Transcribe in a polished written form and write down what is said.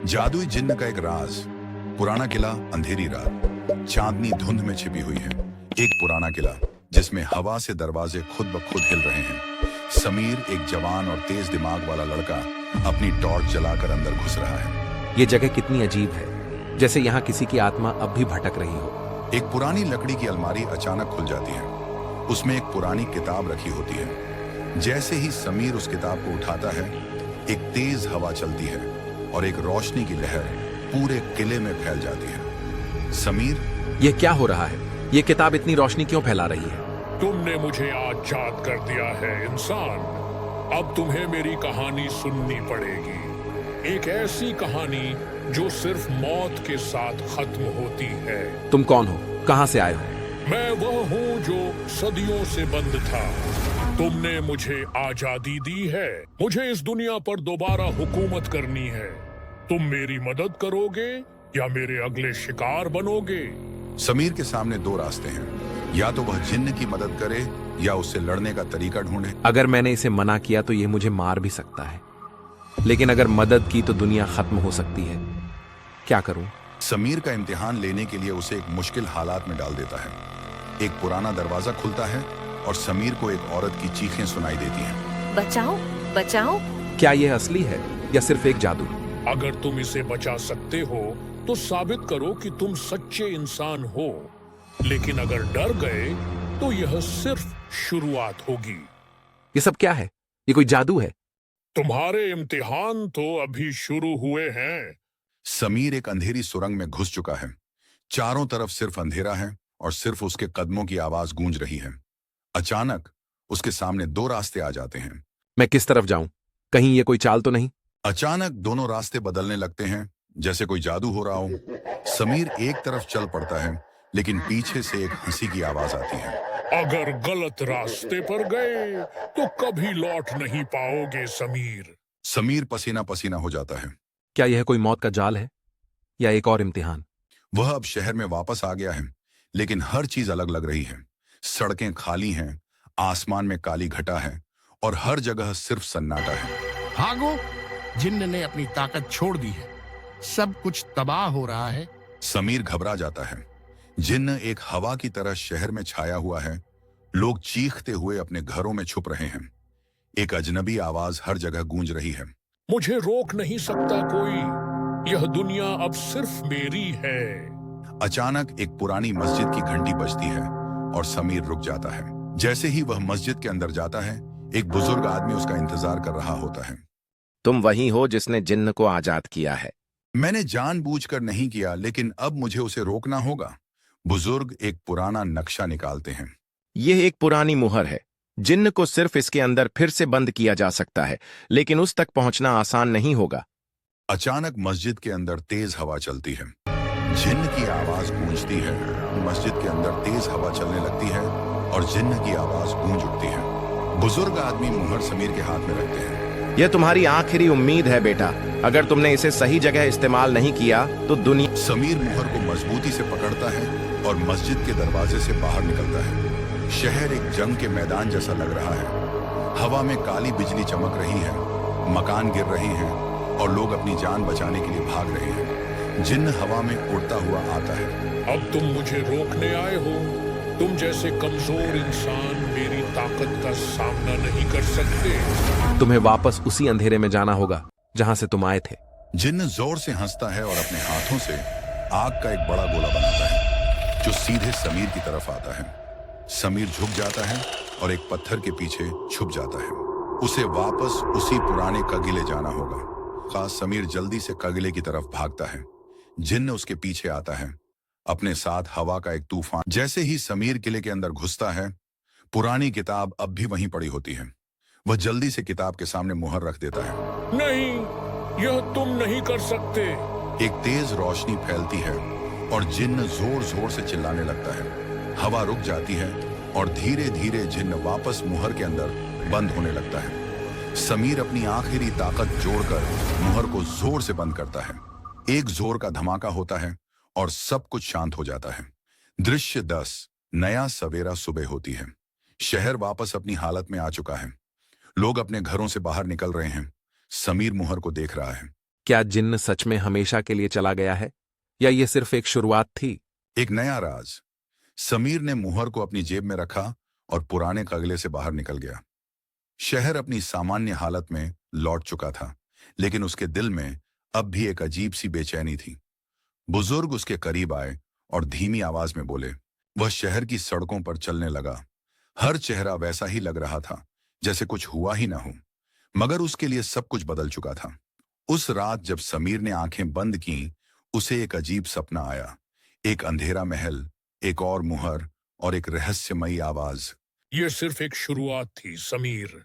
जादुई जिन्न का एक राज। पुराना किला, अंधेरी रात, चांदनी धुंध में छिपी हुई है। एक पुराना किला जिसमें हवा से दरवाजे खुद ब खुद हिल रहे हैं। समीर, एक जवान और तेज दिमाग वाला लड़का, अपनी टॉर्च जलाकर अंदर घुस रहा है। ये जगह कितनी अजीब है, जैसे यहाँ किसी की आत्मा अब भी भटक रही हो। एक पुरानी लकड़ी की अलमारी अचानक खुल जाती है। उसमें एक पुरानी किताब रखी होती है। जैसे ही समीर उस किताब को उठाता है, एक तेज हवा चलती है और एक रोशनी की लहर पूरे किले में फैल जाती है। समीर, ये क्या हो रहा है? ये किताब इतनी रोशनी क्यों फैला रही है? तुमने मुझे आजाद कर दिया है इंसान। अब तुम्हें मेरी कहानी सुननी पड़ेगी। एक ऐसी कहानी जो सिर्फ मौत के साथ खत्म होती है। तुम कौन हो? कहाँ से आए हो? मैं वह हूँ जो सदियों से बंद था। तुमने मुझे आजादी दी है। मुझे इस दुनिया पर दोबारा हुकूमत करनी है। तुम मेरी मदद करोगे या मेरे अगले शिकार बनोगे? समीर के सामने दो रास्ते हैं। या तो वह जिन्न की मदद करे या उससे लड़ने का तरीका ढूंढे। अगर मैंने इसे मना किया तो ये मुझे मार भी सकता है, लेकिन अगर मदद की तो दुनिया खत्म हो सकती है। क्या करूं? समीर का इम्तिहान लेने के लिए उसे एक मुश्किल हालात में डाल देता है। एक पुराना दरवाजा खुलता है और समीर को एक औरत की चीखें सुनाई देती हैं। बचाओ, बचाओ। क्या यह असली है या सिर्फ एक जादू? अगर तुम इसे बचा सकते हो तो साबित करो कि तुम सच्चे इंसान हो। लेकिन अगर डर गए तो यह सिर्फ शुरुआत होगी। ये सब क्या है? ये कोई जादू है? तुम्हारे इम्तिहान तो अभी शुरू हुए हैं। समीर एक अंधेरी सुरंग में घुस चुका है। चारों तरफ सिर्फ अंधेरा है और सिर्फ उसके कदमों की आवाज गूंज रही है। अचानक उसके सामने दो रास्ते आ जाते हैं। मैं किस तरफ जाऊं? कहीं ये कोई चाल तो नहीं? अचानक दोनों रास्ते बदलने लगते हैं, जैसे कोई जादू हो रहा हो। समीर एक तरफ चल पड़ता है, लेकिन पीछे से एक हंसी की आवाज आती है। अगर गलत रास्ते पर गए तो कभी लौट नहीं पाओगे समीर। समीर पसीना पसीना हो जाता है। क्या यह कोई मौत का जाल है या एक और इम्तिहान? वह अब शहर में वापस आ गया है, लेकिन हर चीज अलग लग रही है। सड़कें खाली हैं, आसमान में काली घटा है और हर जगह सिर्फ सन्नाटा है। भागो, जिन्न ने अपनी ताकत छोड़ दी है। सब कुछ तबाह हो रहा है। समीर घबरा जाता है। जिन्न एक हवा की तरह शहर में छाया हुआ है। लोग चीखते हुए अपने घरों में छुप रहे हैं। एक अजनबी आवाज हर जगह गूंज रही है। मुझे रोक नहीं सकता कोई। यह दुनिया अब सिर्फ मेरी है। अचानक एक पुरानी मस्जिद की घंटी बजती है और समीर रुक जाता है। जैसे ही वह मस्जिद के अंदर जाता है, एक बुजुर्ग आदमी उसका इंतजार कर रहा होता है। तुम वही हो जिसने जिन्न को आजाद किया है। मैंने जानबूझकर नहीं किया, लेकिन अब मुझे उसे रोकना होगा। बुजुर्ग एक पुराना नक्शा निकालते हैं। यह एक पुरानी मुहर है। जिन्न को सिर्फ इसके अंदर फिर से बंद किया जा सकता है, लेकिन उस तक पहुंचना आसान नहीं होगा। अचानक मस्जिद के अंदर तेज हवा चलती है। जिन्न की आवाज गूंजती है। मस्जिद के अंदर तेज हवा चलने लगती है और जिन्न की आवाज गूंज उठती है। बुजुर्ग आदमी मुहर समीर के हाथ में रखते हैं। यह तुम्हारी आखिरी उम्मीद है बेटा। अगर तुमने इसे सही जगह इस्तेमाल नहीं किया तो दुनिया। समीर मुहर को मजबूती से पकड़ता है और मस्जिद के दरवाजे से बाहर निकलता है। शहर एक जंग के मैदान जैसा लग रहा है। हवा में काली बिजली चमक रही है, मकान गिर रहे हैं और लोग अपनी जान बचाने के लिए भाग रहे हैं। जिन्न हवा में उड़ता हुआ आता है। अब तुम मुझे रोकने आए हो। तुम जैसे कमजोर इंसान मेरी ताकत का सामना नहीं कर सकते। तुम्हें वापस उसी अंधेरे में जाना होगा जहां से तुम आए थे। जिन्न जोर से हंसता है और अपने हाथों से आग का एक बड़ा गोला बनाता है, जो सीधे समीर की तरफ आता है। समीर झुक जाता है और एक पत्थर के पीछे छुप जाता है। उसे वापस उसी पुराने कगिले जाना होगा। समीर जल्दी से कगिले की तरफ भागता है। जिन्न उसके पीछे आता है, अपने साथ हवा का एक तूफान। जैसे ही समीर किले के अंदर घुसता है, पुरानी किताब अब भी वहीं पड़ी होती है। वह जल्दी से किताब के सामने मुहर रख देता है। नहीं, यह तुम नहीं कर सकते। एक तेज रोशनी फैलती है और जिन्न जोर जोर से चिल्लाने लगता है। हवा रुक जाती है और धीरे धीरे जिन्न वापस मुहर के अंदर बंद होने लगता है। समीर अपनी आखिरी ताकत जोड़कर मुहर को जोर से बंद करता है। एक जोर का धमाका होता है और सब कुछ शांत हो जाता है। दृश्य 10। नया सवेरा सुबह होती है। शहर वापस अपनी हालत में आ चुका है। लोग अपने घरों से बाहर निकल रहे हैं। समीर मुहर को देख रहा है। क्या जिन्न सच में हमेशा के लिए चला गया है या ये सिर्फ एक शुरुआत थी? एक नया राज। समीर ने मुहर को अपनी जेब में रखा और पुराने कगले से बाहर निकल गया। शहर अपनी सामान्य हालत में लौट चुका था, लेकिन उसके दिल में अब भी एक अजीब सी बेचैनी थी। बुजुर्ग उसके करीब आए और धीमी आवाज में बोले। वह शहर की सड़कों पर चलने लगा। हर चेहरा वैसा ही लग रहा था जैसे कुछ हुआ ही ना हो, मगर उसके लिए सब कुछ बदल चुका था। उस रात जब समीर ने आंखें बंद की, उसे एक अजीब सपना आया। एक अंधेरा महल, एक और मुहर और एक रहस्यमयी आवाज। ये सिर्फ एक शुरुआत थी समीर।